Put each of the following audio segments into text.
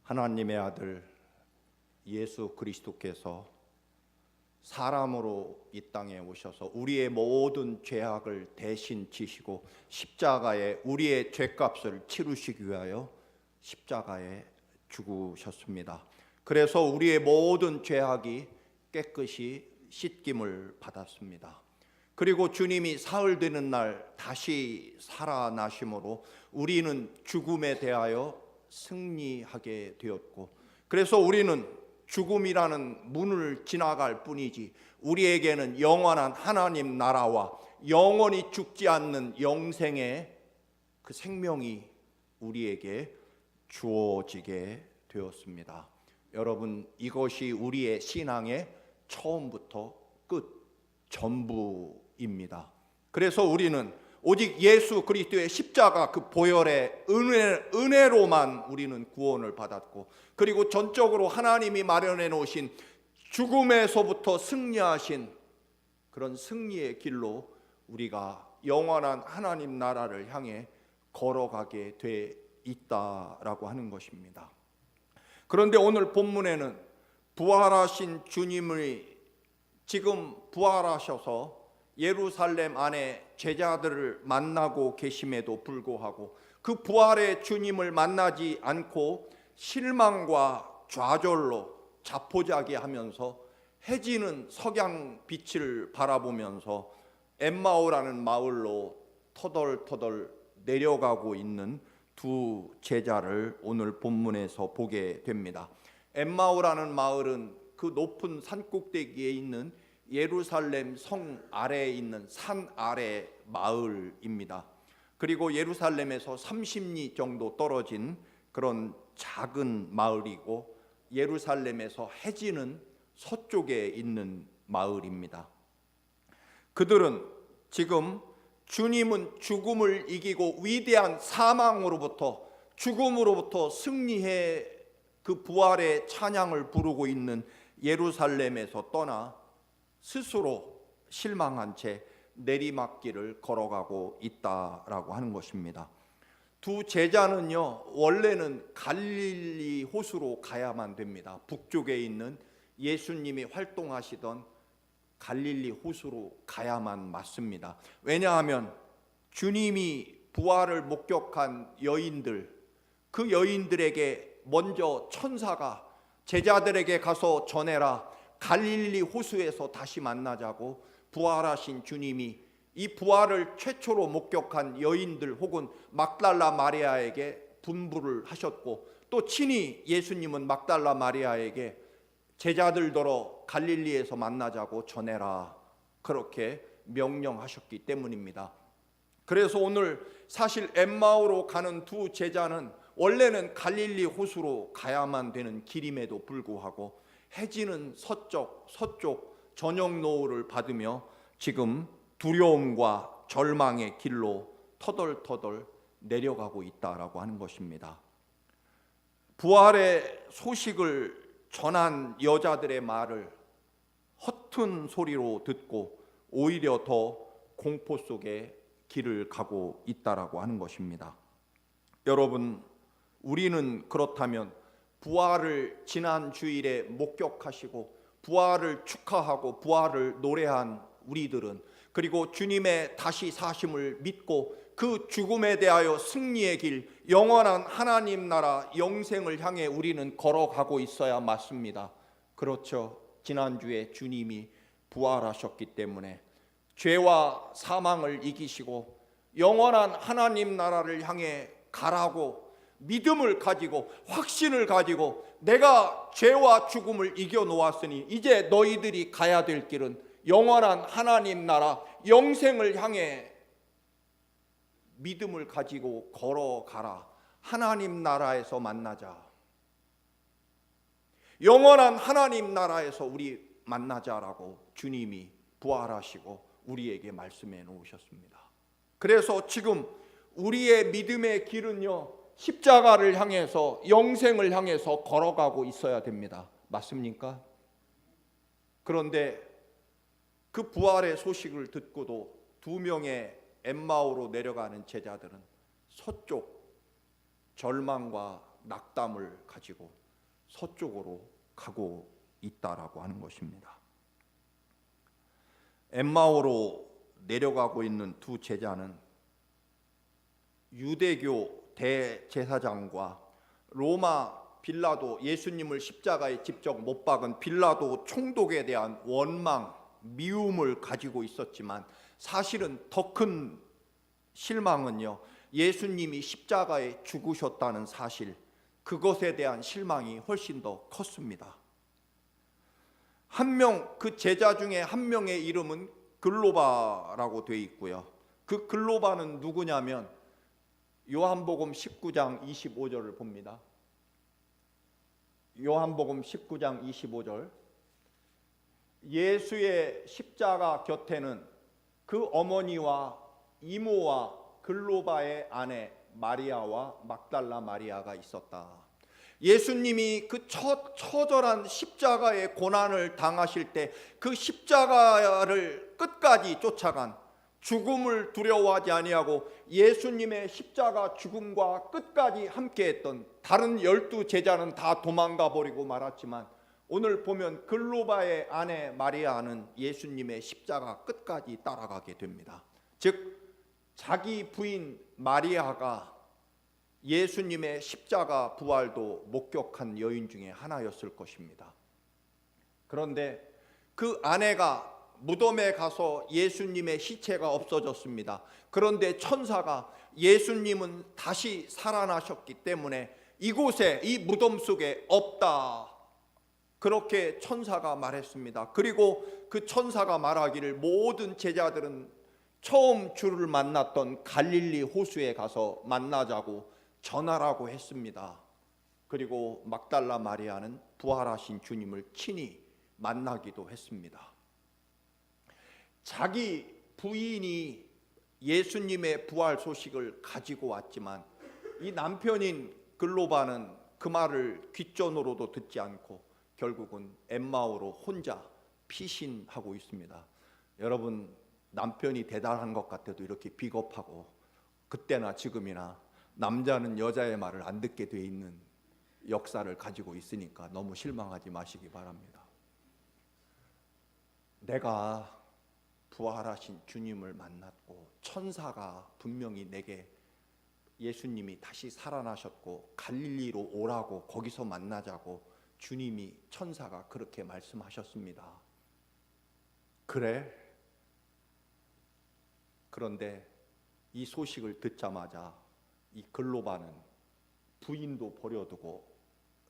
하나님의 아들 예수 그리스도께서 사람으로 이 땅에 오셔서 우리의 모든 죄악을 대신 지시고 십자가에 우리의 죄값을 치르시기 위하여 십자가에 죽으셨습니다. 그래서 우리의 모든 죄악이 깨끗이 씻김을 받았습니다. 그리고 주님이 사흘 되는 날 다시 살아나심으로 우리는 죽음에 대하여 승리하게 되었고, 그래서 우리는 죽음이라는 문을 지나갈 뿐이지 우리에게는 영원한 하나님 나라와 영원히 죽지 않는 영생의 그 생명이 우리에게 주어지게 되었습니다. 여러분, 이것이 우리의 신앙의 처음부터 끝, 전부입니다. 그래서 우리는 오직 예수 그리스도의 십자가 그 보혈의 은혜로만 우리는 구원을 받았고, 그리고 전적으로 하나님이 마련해 놓으신 죽음에서부터 승리하신 그런 승리의 길로 우리가 영원한 하나님 나라를 향해 걸어가게 돼 있다라고 하는 것입니다. 그런데 오늘 본문에는 부활하신 주님이 지금 부활하셔서 예루살렘 안에 제자들을 만나고 계심에도 불구하고 그 부활의 주님을 만나지 않고 실망과 좌절로 자포자기하면서 해지는 석양 빛을 바라보면서 엠마오라는 마을로 터덜터덜 내려가고 있는 두 제자를 오늘 본문에서 보게 됩니다. 엠마오라는 마을은 그 높은 산꼭대기에 있는 예루살렘 성 아래에 있는 산 아래 마을입니다. 그리고 예루살렘에서 30리 정도 떨어진 그런 작은 마을이고, 예루살렘에서 해지는 서쪽에 있는 마을입니다. 그들은 지금 주님은 죽음을 이기고 위대한 사망으로부터, 죽음으로부터 승리해 그 부활의 찬양을 부르고 있는 예루살렘에서 떠나 스스로 실망한 채 내리막길을 걸어가고 있다라고 하는 것입니다. 두 제자는요, 원래는 갈릴리 호수로 가야만 됩니다. 북쪽에 있는 예수님이 활동하시던 갈릴리 호수로 가야만 맞습니다. 왜냐하면 주님이 부활을 목격한 여인들, 그 여인들에게 먼저 천사가 제자들에게 가서 전해라, 갈릴리 호수에서 다시 만나자고 부활하신 주님이 이 부활을 최초로 목격한 여인들 혹은 막달라 마리아에게 분부를 하셨고, 또 친히 예수님은 막달라 마리아에게 제자들더러 갈릴리에서 만나자고 전해라, 그렇게 명령하셨기 때문입니다. 그래서 오늘 사실 엠마오로 가는 두 제자는 원래는 갈릴리 호수로 가야만 되는 길임에도 불구하고 해지는 서쪽 저녁 노을을 받으며 지금 두려움과 절망의 길로 터덜터덜 내려가고 있다라고 하는 것입니다. 부활의 소식을 전한 여자들의 말을 허튼 소리로 듣고 오히려 더 공포 속에 길을 가고 있다라고 하는 것입니다. 여러분, 우리는 그렇다면 부활을 지난 주일에 목격하시고 부활을 축하하고 부활을 노래한 우리들은, 그리고 주님의 다시 사심을 믿고 그 죽음에 대하여 승리의 길, 영원한 하나님 나라 영생을 향해 우리는 걸어가고 있어야 맞습니다. 그렇죠. 지난주에 주님이 부활하셨기 때문에 죄와 사망을 이기시고 영원한 하나님 나라를 향해 가라고 믿음을 가지고 확신을 가지고 내가 죄와 죽음을 이겨놓았으니 이제 너희들이 가야 될 길은 영원한 하나님 나라 영생을 향해 믿음을 가지고 걸어가라. 하나님 나라에서 만나자. 영원한 하나님 나라에서 우리 만나자라고 주님이 부활하시고 우리에게 말씀해 놓으셨습니다. 그래서 지금 우리의 믿음의 길은요, 십자가를 향해서 영생을 향해서 걸어가고 있어야 됩니다. 맞습니까? 그런데 그 부활의 소식을 듣고도 두 명의 엠마오로 내려가는 제자들은 서쪽 절망과 낙담을 가지고 서쪽으로 가고 있다라고 하는 것입니다. 엠마오로 내려가고 있는 두 제자는 유대교 대제사장과 로마 빌라도, 예수님을 십자가에 직접 못 박은 빌라도 총독에 대한 원망, 미움을 가지고 있었지만 사실은 더 큰 실망은요, 예수님이 십자가에 죽으셨다는 사실, 그것에 대한 실망이 훨씬 더 컸습니다. 그 제자 중에 한 명의 이름은 글로바라고 되어 있고요. 그 글로바는 누구냐면 요한복음 19장 25절을 봅니다. 요한복음 19장 25절, 예수의 십자가 곁에는 그 어머니와 이모와 글로바의 아내 마리아와 막달라 마리아가 있었다. 예수님이 그 처절한 십자가의 고난을 당하실 때 그 십자가를 끝까지 쫓아간, 죽음을 두려워하지 아니하고 예수님의 십자가 죽음과 끝까지 함께했던 다른 12 제자는 다 도망가 버리고 말았지만, 오늘 보면 글로바의 아내 마리아는 예수님의 십자가 끝까지 따라가게 됩니다. 즉 자기 부인 마리아가 예수님의 십자가 부활도 목격한 여인 중에 하나였을 것입니다. 그런데 그 아내가 무덤에 가서 예수님의 시체가 없어졌습니다. 그런데 천사가 예수님은 다시 살아나셨기 때문에 이곳에, 이 무덤 속에 없다, 그렇게 천사가 말했습니다. 그리고 그 천사가 말하기를 모든 제자들은 처음 주를 만났던 갈릴리 호수에 가서 만나자고 전하라고 했습니다. 그리고 막달라 마리아는 부활하신 주님을 친히 만나기도 했습니다. 자기 부인이 예수님의 부활 소식을 가지고 왔지만 이 남편인 글로바는 그 말을 귓전으로도 듣지 않고 결국은 엠마오로 혼자 피신하고 있습니다. 여러분, 남편이 대단한 것 같아도 이렇게 비겁하고 그때나 지금이나 남자는 여자의 말을 안 듣게 돼 있는 역사를 가지고 있으니까 너무 실망하지 마시기 바랍니다. 내가 부활하신 주님을 만났고 천사가 분명히 내게 예수님이 다시 살아나셨고 갈릴리로 오라고, 거기서 만나자고 주님이, 천사가 그렇게 말씀하셨습니다. 그래? 그런데 이 소식을 듣자마자 이 글로바는 부인도 버려두고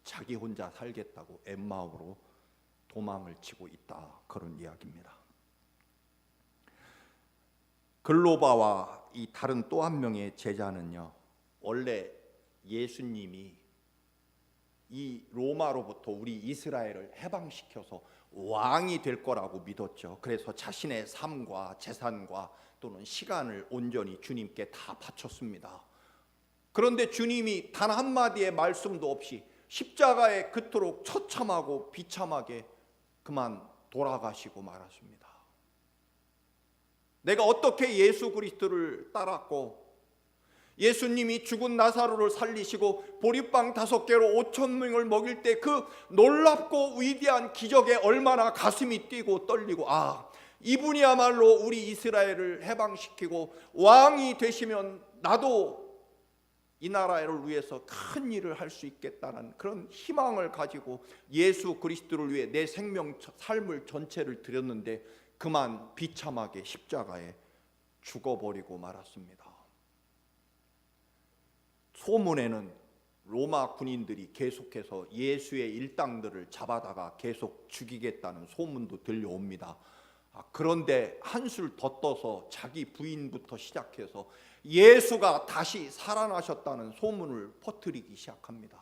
자기 혼자 살겠다고 엠마오로 도망을 치고 있다, 그런 이야기입니다. 글로바와 이 다른 또 한 명의 제자는요, 원래 예수님이 이 로마로부터 우리 이스라엘을 해방시켜서 왕이 될 거라고 믿었죠. 그래서 자신의 삶과 재산과 또는 시간을 온전히 주님께 다 바쳤습니다. 그런데 주님이 단 한마디의 말씀도 없이 십자가에 그토록 처참하고 비참하게 그만 돌아가시고 말았습니다. 내가 어떻게 예수 그리스도를 따랐고 예수님이 죽은 나사로를 살리시고 보리빵 5개로 5,000명을 먹일 때 그 놀랍고 위대한 기적에 얼마나 가슴이 뛰고 떨리고, 이분이야말로 우리 이스라엘을 해방시키고 왕이 되시면 나도 이 나라를 위해서 큰 일을 할 수 있겠다는 그런 희망을 가지고 예수 그리스도를 위해 내 생명, 삶을 전체를 드렸는데 그만 비참하게 십자가에 죽어버리고 말았습니다. 소문에는 로마 군인들이 계속해서 예수의 일당들을 잡아다가 계속 죽이겠다는 소문도 들려옵니다. 그런데 한술 더 떠서 자기 부인부터 시작해서 예수가 다시 살아나셨다는 소문을 퍼뜨리기 시작합니다.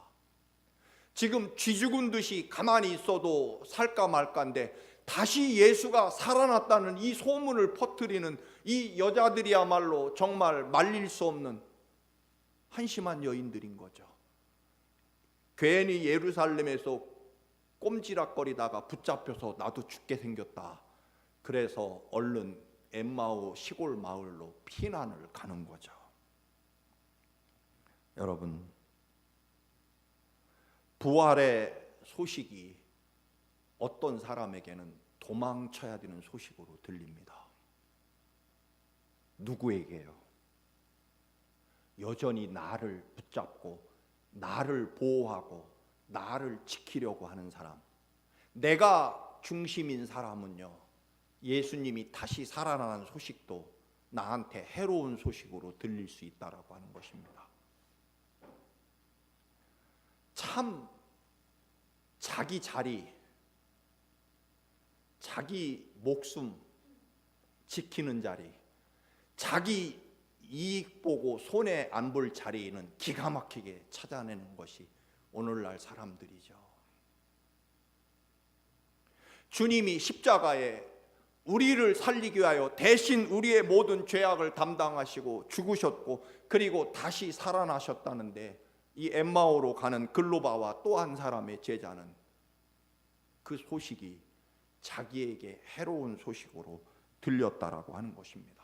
지금 쥐 죽은 듯이 가만히 있어도 살까 말까인데 다시 예수가 살아났다는 이 소문을 퍼뜨리는 이 여자들이야말로 정말 말릴 수 없는 한심한 여인들인 거죠. 괜히 예루살렘에서 꼼지락거리다가 붙잡혀서 나도 죽게 생겼다. 그래서 얼른 엠마오 시골 마을로 피난을 가는 거죠. 여러분, 부활의 소식이 어떤 사람에게는 도망쳐야 되는 소식으로 들립니다. 누구에게요? 여전히 나를 붙잡고 나를 보호하고 나를 지키려고 하는 사람, 내가 중심인 사람은요, 예수님이 다시 살아나는 소식도 나한테 해로운 소식으로 들릴 수 있다라고 하는 것입니다. 참 자기 자리, 자기 목숨 지키는 자리, 자기 이익 보고 손해 안 볼 자리는 기가 막히게 찾아내는 것이 오늘날 사람들이죠. 주님이 십자가에 우리를 살리기 위하여 대신 우리의 모든 죄악을 담당하시고 죽으셨고 그리고 다시 살아나셨다는데, 이 엠마오로 가는 글로바와 또 한 사람의 제자는 그 소식이 자기에게 해로운 소식으로 들렸다라고 하는 것입니다.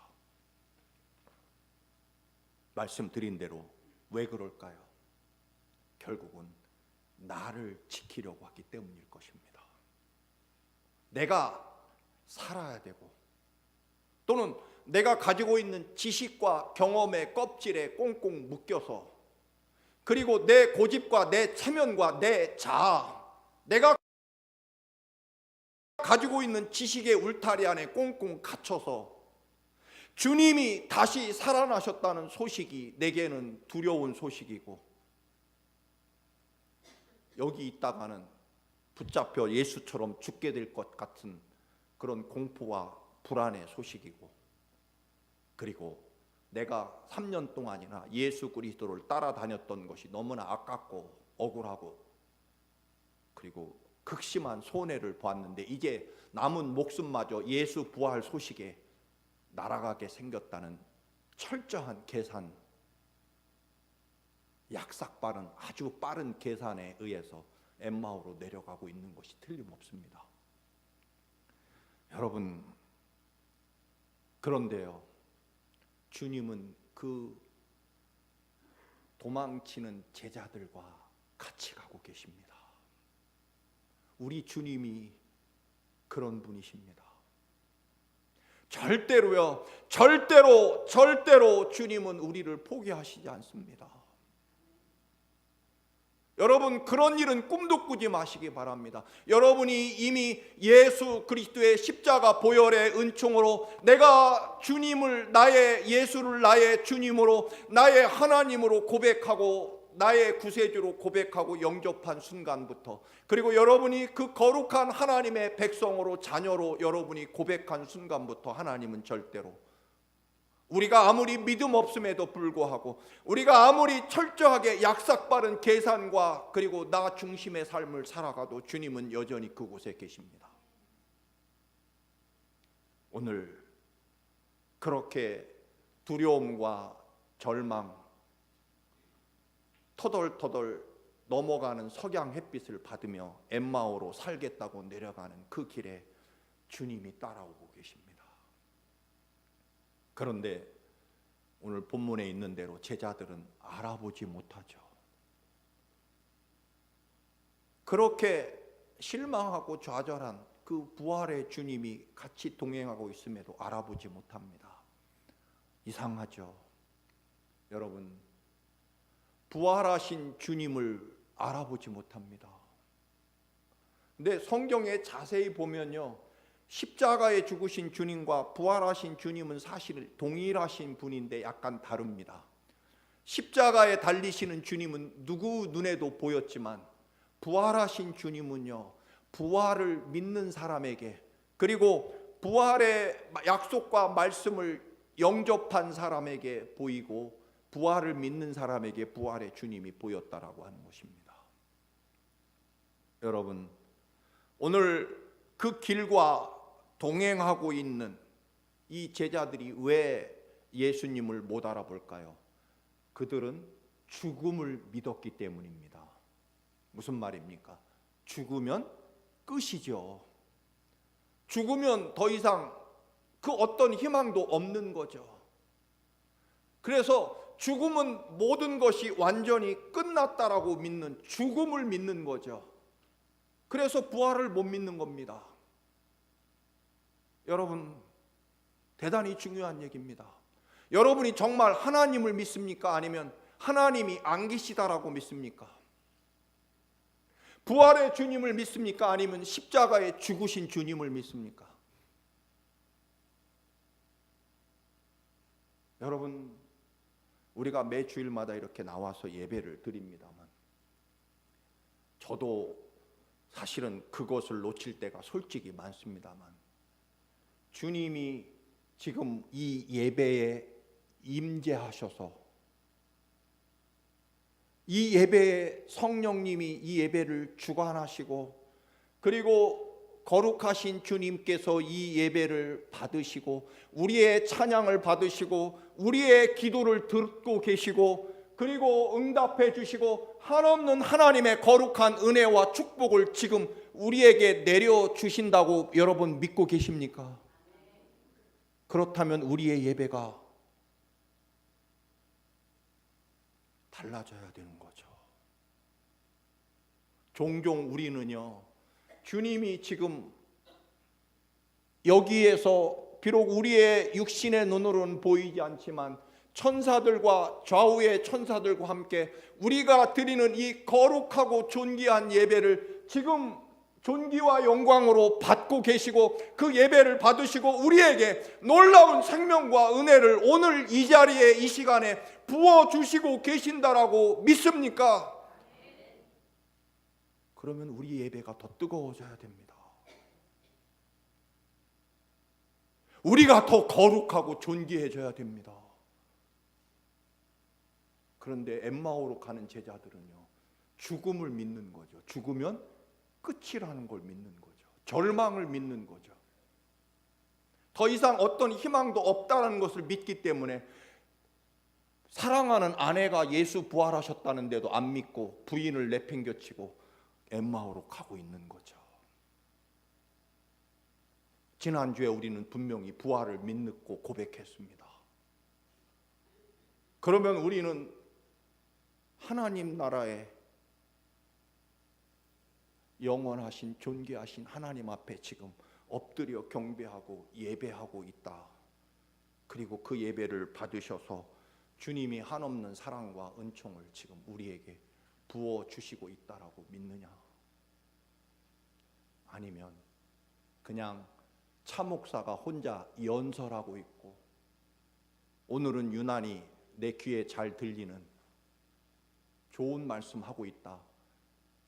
말씀드린 대로 왜 그럴까요? 결국은 나를 지키려고 하기 때문일 것입니다. 내가 살아야 되고, 또는 내가 가지고 있는 지식과 경험의 껍질에 꽁꽁 묶여서, 그리고 내 고집과 내 체면과 내 자아, 내가 가지고 있는 지식의 울타리 안에 꽁꽁 갇혀서 주님이 다시 살아나셨다는 소식이 내게는 두려운 소식이고, 여기 있다가는 붙잡혀 예수처럼 죽게 될 것 같은 그런 공포와 불안의 소식이고, 그리고 내가 3년 동안이나 예수 그리스도를 따라다녔던 것이 너무나 아깝고 억울하고, 그리고 극심한 손해를 보았는데 이제 남은 목숨마저 예수 부활 소식에 날아가게 생겼다는 철저한 계산, 약삭빠른 아주 빠른 계산에 의해서 엠마오로 내려가고 있는 것이 틀림없습니다. 여러분, 그런데요, 주님은 그 도망치는 제자들과 같이 가고 계십니다. 우리 주님이 그런 분이십니다. 절대로요, 절대로 주님은 우리를 포기하시지 않습니다. 여러분, 그런 일은 꿈도 꾸지 마시기 바랍니다. 여러분이 이미 예수 그리스도의 십자가 보혈의 은총으로 내가 주님을, 나의 예수를 나의 주님으로, 나의 하나님으로 고백하고 나의 구세주로 고백하고 영접한 순간부터, 그리고 여러분이 그 거룩한 하나님의 백성으로, 자녀로 여러분이 고백한 순간부터 하나님은 절대로, 우리가 아무리 믿음 없음에도 불구하고, 우리가 아무리 철저하게 약삭빠른 계산과 그리고 나 중심의 삶을 살아가도 주님은 여전히 그곳에 계십니다. 오늘 그렇게 두려움과 절망, 터덜터덜 넘어가는 석양 햇빛을 받으며 엠마오로 살겠다고 내려가는 그 길에 주님이 따라오고 계십니다. 그런데 오늘 본문에 있는 대로 제자들은 알아보지 못하죠. 그렇게 실망하고 좌절한 그 부활의 주님이 같이 동행하고 있음에도 알아보지 못합니다. 이상하죠. 여러분, 부활하신 주님을 알아보지 못합니다. 근데 성경에 자세히 보면요, 십자가에 죽으신 주님과 부활하신 주님은 사실 동일하신 분인데 약간 다릅니다. 십자가에 달리시는 주님은 누구 눈에도 보였지만, 부활하신 주님은요, 부활을 믿는 사람에게, 그리고 부활의 약속과 말씀을 영접한 사람에게 보이고, 부활을 믿는 사람에게 부활의 주님이 보였다라고 하는 것입니다. 여러분, 오늘 그 길과 동행하고 있는 이 제자들이 왜 예수님을 못 알아볼까요? 그들은 죽음을 믿었기 때문입니다. 무슨 말입니까? 죽으면 끝이죠. 죽으면 더 이상 그 어떤 희망도 없는 거죠. 그래서 죽음은 모든 것이 완전히 끝났다라고 믿는, 죽음을 믿는 거죠. 그래서 부활을 못 믿는 겁니다. 여러분, 대단히 중요한 얘기입니다. 여러분이 정말 하나님을 믿습니까? 아니면 하나님이 안 계시다라고 믿습니까? 부활의 주님을 믿습니까? 아니면 십자가에 죽으신 주님을 믿습니까? 여러분, 우리가 매 주일마다 이렇게 나와서 예배를 드립니다만, 저도 사실은 그것을 놓칠 때가 솔직히 많습니다만, 주님이 지금 이 예배에 임재하셔서 이 예배에 성령님이 이 예배를 주관하시고, 그리고 거룩하신 주님께서 이 예배를 받으시고 우리의 찬양을 받으시고 우리의 기도를 듣고 계시고, 그리고 응답해 주시고 한없는 하나님의 거룩한 은혜와 축복을 지금 우리에게 내려주신다고 여러분 믿고 계십니까? 그렇다면 우리의 예배가 달라져야 되는 거죠. 종종 우리는요, 주님이 지금 여기에서 비록 우리의 육신의 눈으로는 보이지 않지만 천사들과 좌우의 천사들과 함께 우리가 드리는 이 거룩하고 존귀한 예배를 지금 존귀와 영광으로 받고 계시고, 그 예배를 받으시고 우리에게 놀라운 생명과 은혜를 오늘 이 자리에 이 시간에 부어주시고 계신다라고 믿습니까? 그러면 우리 예배가 더 뜨거워져야 됩니다. 우리가 더 거룩하고 존귀해져야 됩니다. 그런데 엠마오로 가는 제자들은요, 죽음을 믿는 거죠. 죽으면 끝이라는 걸 믿는 거죠. 절망을 믿는 거죠. 더 이상 어떤 희망도 없다는 것을 믿기 때문에 사랑하는 아내가 예수 부활하셨다는데도 안 믿고 부인을 내팽겨치고 엠마오로 가고 있는 거죠. 지난주에 우리는 분명히 부활을 믿고 고백했습니다. 그러면 우리는 하나님 나라에 영원하신 존귀하신 하나님 앞에 지금 엎드려 경배하고 예배하고 있다. 그리고 그 예배를 받으셔서 주님이 한없는 사랑과 은총을 지금 우리에게 부어주시고 있다라고 믿느냐? 아니면 그냥 차 목사가 혼자 연설하고 있고 오늘은 유난히 내 귀에 잘 들리는 좋은 말씀하고 있다.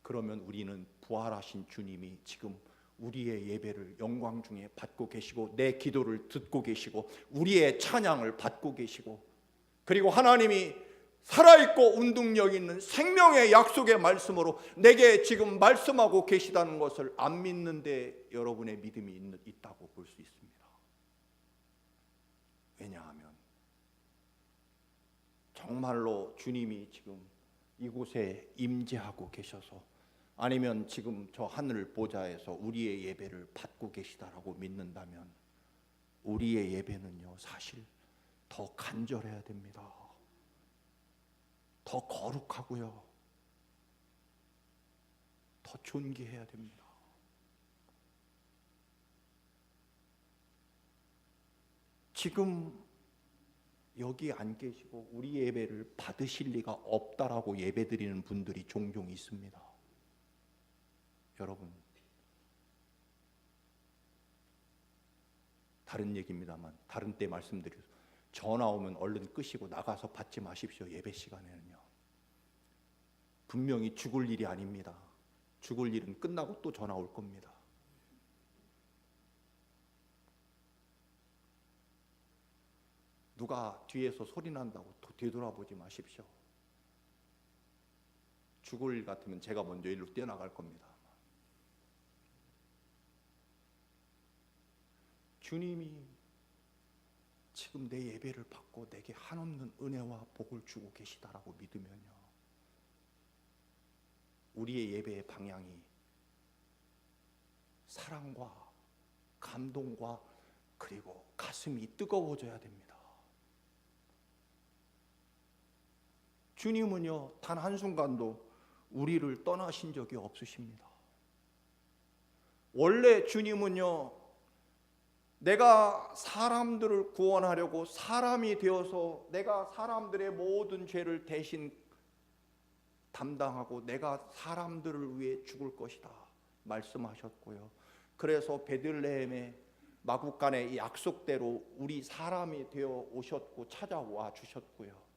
그러면 우리는 부활하신 주님이 지금 우리의 예배를 영광 중에 받고 계시고 내 기도를 듣고 계시고 우리의 찬양을 받고 계시고, 그리고 하나님이 살아있고 운동력 있는 생명의 약속의 말씀으로 내게 지금 말씀하고 계시다는 것을 안 믿는데 여러분의 믿음이 있다고 볼 수 있습니다. 왜냐하면 정말로 주님이 지금 이곳에 임재하고 계셔서, 아니면 지금 저 하늘 보좌에서 우리의 예배를 받고 계시다라고 믿는다면 우리의 예배는요, 사실 더 간절해야 됩니다. 더 거룩하고요, 더 존귀해야 됩니다. 지금 여기 안 계시고 우리 예배를 받으실 리가 없다라고 예배드리는 분들이 종종 있습니다. 여러분, 다른 얘기입니다만 다른 때 말씀드려서 전화 오면 얼른 끄시고 나가서 받지 마십시오. 예배 시간에는요. 분명히 죽을 일이 아닙니다. 죽을 일은 끝나고 또 전화 올 겁니다. 누가 뒤에서 소리 난다고 되돌아보지 마십시오. 죽을 일 같으면 제가 먼저 일로 뛰어나갈 겁니다. 주님이 지금 내 예배를 받고 내게 한없는 은혜와 복을 주고 계시다라고 믿으면요, 우리의 예배의 방향이 사랑과 감동과 그리고 가슴이 뜨거워져야 됩니다. 주님은요, 단 한순간도 우리를 떠나신 적이 없으십니다. 원래 주님은요, 내가 사람들을 구원하려고 사람이 되어서 내가 사람들의 모든 죄를 대신 담당하고 내가 사람들을 위해 죽을 것이다 말씀하셨고요. 그래서 베들레헴의 마구간의 약속대로 우리 사람이 되어 오셨고 찾아와 주셨고요.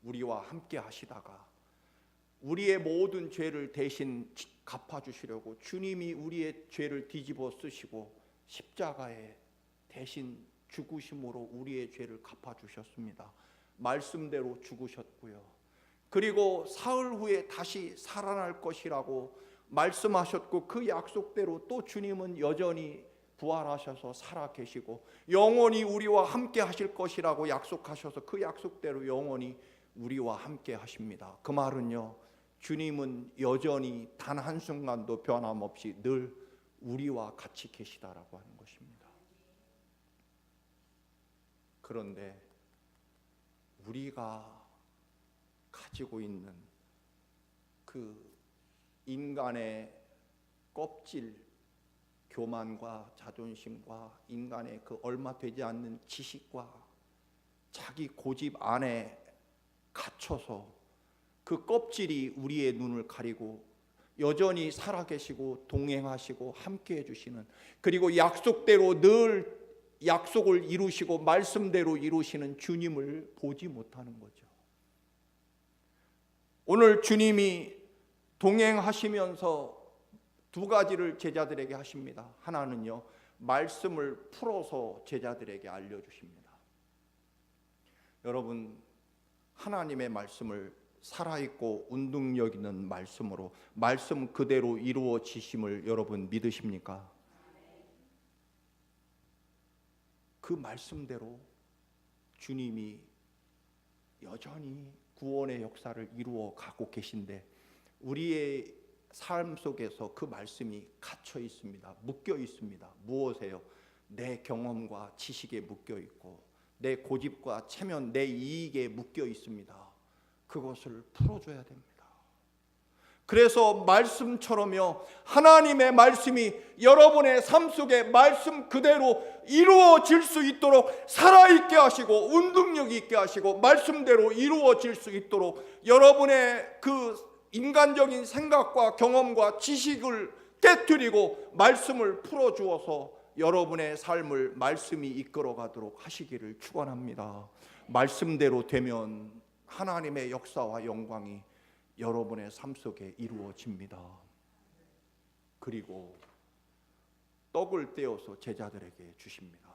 우리와 함께 하시다가 우리의 모든 죄를 대신 갚아주시려고 주님이 우리의 죄를 뒤집어 쓰시고 십자가에 대신 죽으심으로 우리의 죄를 갚아주셨습니다. 말씀대로 죽으셨고요. 그리고 사흘 후에 다시 살아날 것이라고 말씀하셨고 그 약속대로 또 주님은 여전히 부활하셔서 살아계시고 영원히 우리와 함께 하실 것이라고 약속하셔서 그 약속대로 영원히 우리와 함께 하십니다. 그 말은요, 주님은 여전히 단 한순간도 변함없이 늘 우리와 같이 계시다라고 하는 것입니다. 그런데 우리가 가지고 있는 그 인간의 껍질, 교만과 자존심과 인간의 그 얼마 되지 않는 지식과 자기 고집 안에 갇혀서 그 껍질이 우리의 눈을 가리고 여전히 살아계시고 동행하시고 함께해 주시는, 그리고 약속대로 늘 약속을 이루시고 말씀대로 이루시는 주님을 보지 못하는 거죠. 오늘 주님이 동행하시면서 두 가지를 제자들에게 하십니다. 하나는요, 말씀을 풀어서 제자들에게 알려주십니다. 여러분, 하나님의 말씀을 살아있고 운동력 있는 말씀으로 말씀 그대로 이루어지심을 여러분 믿으십니까? 그 말씀대로 주님이 여전히 구원의 역사를 이루어 가고 계신데 우리의 삶 속에서 그 말씀이 갇혀 있습니다. 묶여 있습니다. 무엇에요? 내 경험과 지식에 묶여 있고 내 고집과 체면, 내 이익에 묶여 있습니다. 그것을 풀어줘야 됩니다. 그래서 말씀처럼요, 하나님의 말씀이 여러분의 삶 속에 말씀 그대로 이루어질 수 있도록 살아있게 하시고 운동력 있게 하시고 말씀대로 이루어질 수 있도록 여러분의 그 인간적인 생각과 경험과 지식을 깨트리고 말씀을 풀어주어서 여러분의 삶을 말씀이 이끌어 가도록 하시기를 축원합니다. 말씀대로 되면 하나님의 역사와 영광이 여러분의 삶 속에 이루어집니다. 그리고 떡을 떼어서 제자들에게 주십니다.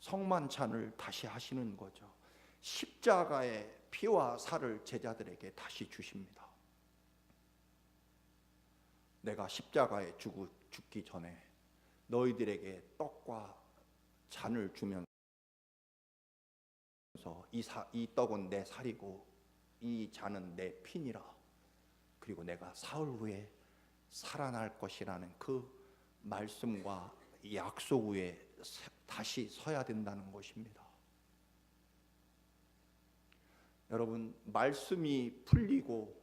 성만찬을 다시 하시는 거죠. 십자가의 피와 살을 제자들에게 다시 주십니다. 내가 십자가에 죽기 전에 너희들에게 떡과 잔을 주면서 이 떡은 내 살이고 이 잔은 내 피니라. 그리고 내가 사흘 후에 살아날 것이라는 그 말씀과 약속 위에 다시 서야 된다는 것입니다. 여러분, 말씀이 풀리고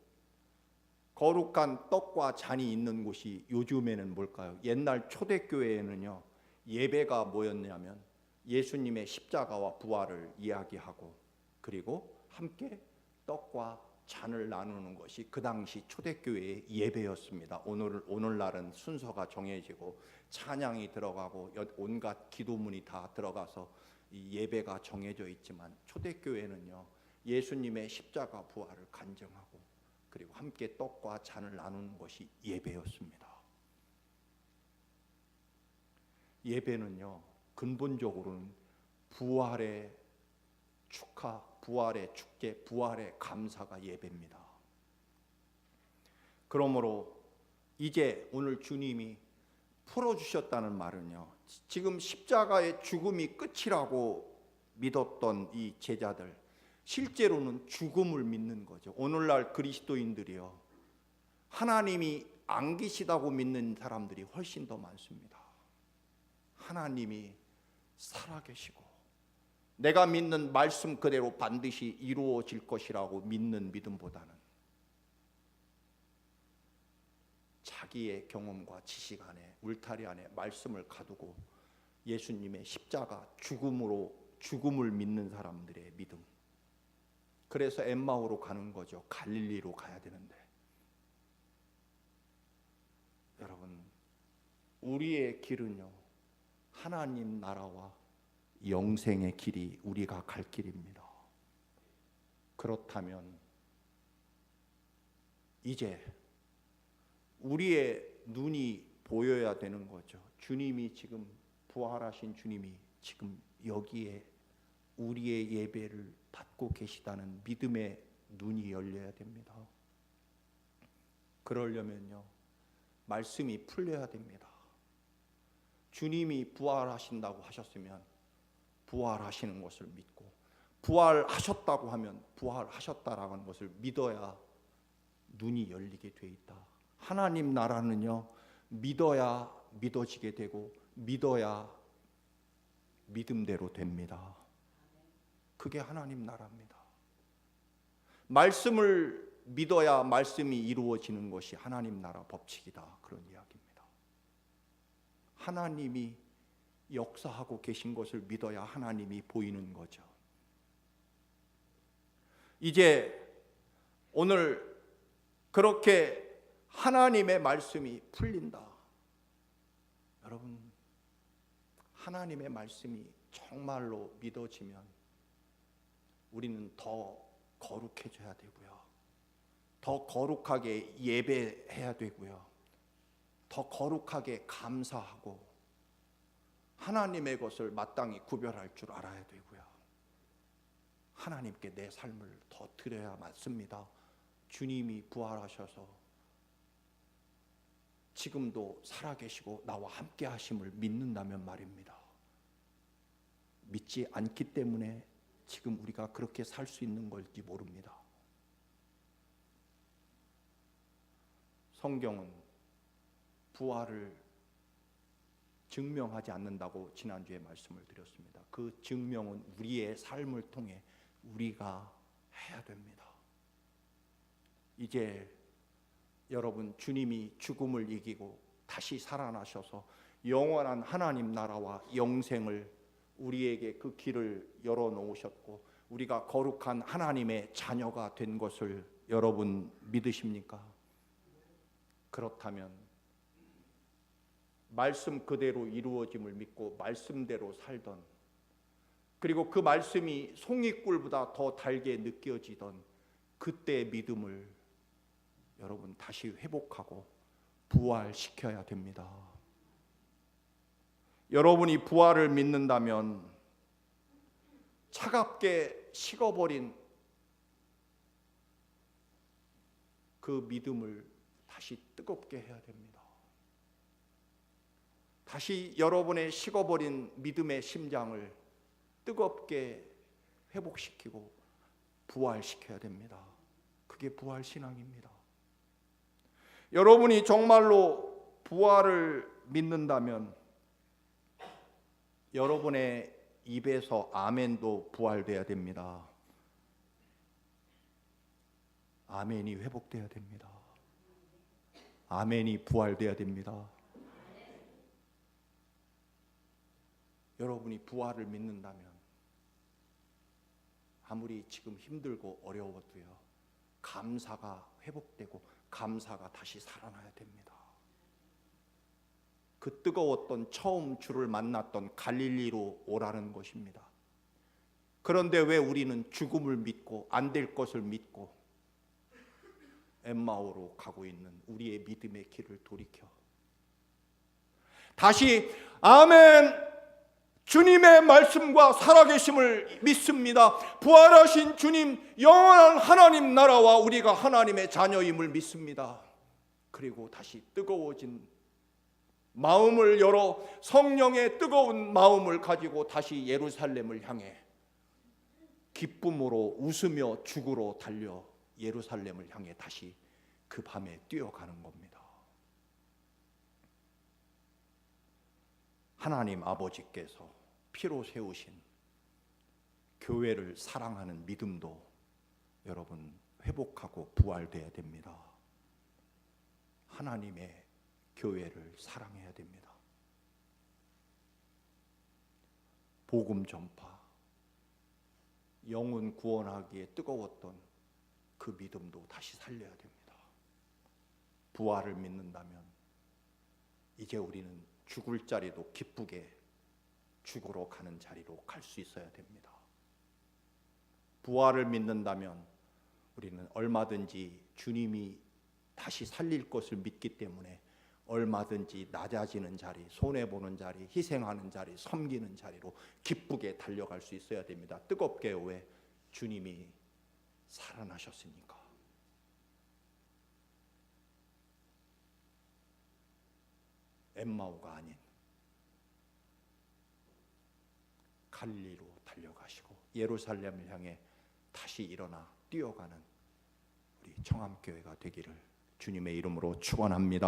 거룩한 떡과 잔이 있는 곳이 요즘에는 뭘까요? 옛날 초대교회에는요, 예배가 뭐였냐면 예수님의 십자가와 부활을 이야기하고 그리고 함께 떡과 잔을 나누는 것이 그 당시 초대교회의 예배였습니다. 오늘날은 순서가 정해지고 찬양이 들어가고 온갖 기도문이 다 들어가서 이 예배가 정해져 있지만 초대교회는요, 예수님의 십자가 부활을 간증하고 그리고 함께 떡과 잔을 나누는 것이 예배였습니다. 예배는요, 근본적으로는 부활의 축하, 부활의 축제, 부활의 감사가 예배입니다. 그러므로 이제 오늘 주님이 풀어주셨다는 말은요, 지금 십자가의 죽음이 끝이라고 믿었던 이 제자들, 실제로는 죽음을 믿는 거죠. 오늘날 그리스도인들이요, 하나님이 안 계시다고 믿는 사람들이 훨씬 더 많습니다. 하나님이 살아계시고 내가 믿는 말씀 그대로 반드시 이루어질 것이라고 믿는 믿음보다는 자기의 경험과 지식 안에, 울타리 안에 말씀을 가두고 예수님의 십자가 죽음을 믿는 사람들의 믿음. 그래서 엠마오로 가는 거죠. 갈릴리로 가야 되는데, 여러분, 우리의 길은요, 하나님 나라와 영생의 길이 우리가 갈 길입니다. 그렇다면 이제 우리의 눈이 보여야 되는 거죠. 주님이 지금, 부활하신 주님이 지금 여기에 우리의 예배를 받고 계시다는 믿음의 눈이 열려야 됩니다. 그러려면요, 말씀이 풀려야 됩니다. 주님이 부활하신다고 하셨으면 부활하시는 것을 믿고, 부활하셨다고 하면 부활하셨다라는 것을 믿어야 눈이 열리게 돼 있다. 하나님 나라는요, 믿어야 믿어지게 되고, 믿어야 믿음대로 됩니다. 그게 하나님 나라입니다. 말씀을 믿어야 말씀이 이루어지는 것이 하나님 나라 법칙이다, 그런 이야기입니다. 하나님이 역사하고 계신 것을 믿어야 하나님이 보이는 거죠. 이제 오늘 그렇게 하나님의 말씀이 풀린다. 여러분, 하나님의 말씀이 정말로 믿어지면 우리는 더 거룩해져야 되고요, 더 거룩하게 예배해야 되고요, 더 거룩하게 감사하고 하나님의 것을 마땅히 구별할 줄 알아야 되고요, 하나님께 내 삶을 더 드려야 맞습니다. 주님이 부활하셔서 지금도 살아계시고 나와 함께 하심을 믿는다면 말입니다. 믿지 않기 때문에 지금 우리가 그렇게 살 수 있는 걸지 모릅니다. 성경은 부활을 증명하지 않는다고 지난주에 말씀을 드렸습니다. 그 증명은 우리의 삶을 통해 우리가 해야 됩니다. 이제 여러분, 주님이 죽음을 이기고 다시 살아나셔서 영원한 하나님 나라와 영생을 우리에게 그 길을 열어놓으셨고, 우리가 거룩한 하나님의 자녀가 된 것을 여러분 믿으십니까? 그렇다면 말씀 그대로 이루어짐을 믿고 말씀대로 살던, 그리고 그 말씀이 송이꿀보다 더 달게 느껴지던 그때의 믿음을 여러분 다시 회복하고 부활시켜야 됩니다. 여러분이 부활을 믿는다면 차갑게 식어버린 그 믿음을 다시 뜨겁게 해야 됩니다. 다시 여러분의 식어버린 믿음의 심장을 뜨겁게 회복시키고 부활시켜야 됩니다. 그게 부활신앙입니다. 여러분이 정말로 부활을 믿는다면 여러분의 입에서 아멘도 부활돼야 됩니다. 아멘이 회복돼야 됩니다. 아멘이 부활돼야 됩니다. 여러분이 부활을 믿는다면 아무리 지금 힘들고 어려워도요, 감사가 회복되고 감사가 다시 살아나야 됩니다. 그 뜨거웠던 처음 주를 만났던 갈릴리로 오라는 것입니다. 그런데 왜 우리는 죽음을 믿고 안 될 것을 믿고 엠마오로 가고 있는 우리의 믿음의 길을 돌이켜 다시 아멘, 주님의 말씀과 살아계심을 믿습니다. 부활하신 주님, 영원한 하나님 나라와 우리가 하나님의 자녀임을 믿습니다. 그리고 다시 뜨거워진 마음을 열어 성령의 뜨거운 마음을 가지고 다시 예루살렘을 향해 기쁨으로 웃으며 죽으러 달려 예루살렘을 향해 다시 그 밤에 뛰어가는 겁니다. 하나님 아버지께서 피로 세우신 교회를 사랑하는 믿음도 여러분 회복하고 부활돼야 됩니다. 하나님의 교회를 사랑해야 됩니다. 복음 전파, 영혼 구원하기에 뜨거웠던 그 믿음도 다시 살려야 됩니다. 부활을 믿는다면 이제 우리는 죽을 자리도 기쁘게 죽으러 가는 자리로 갈 수 있어야 됩니다. 부활을 믿는다면 우리는 얼마든지 주님이 다시 살릴 것을 믿기 때문에 얼마든지 낮아지는 자리, 손해보는 자리, 희생하는 자리, 섬기는 자리로 기쁘게 달려갈 수 있어야 됩니다. 뜨겁게. 왜? 주님이 살아나셨으니까. 엠마오가 아닌 갈릴리로 달려가시고 예루살렘을 향해 다시 일어나 뛰어가는 우리 청암교회가 되기를 주님의 이름으로 축원합니다.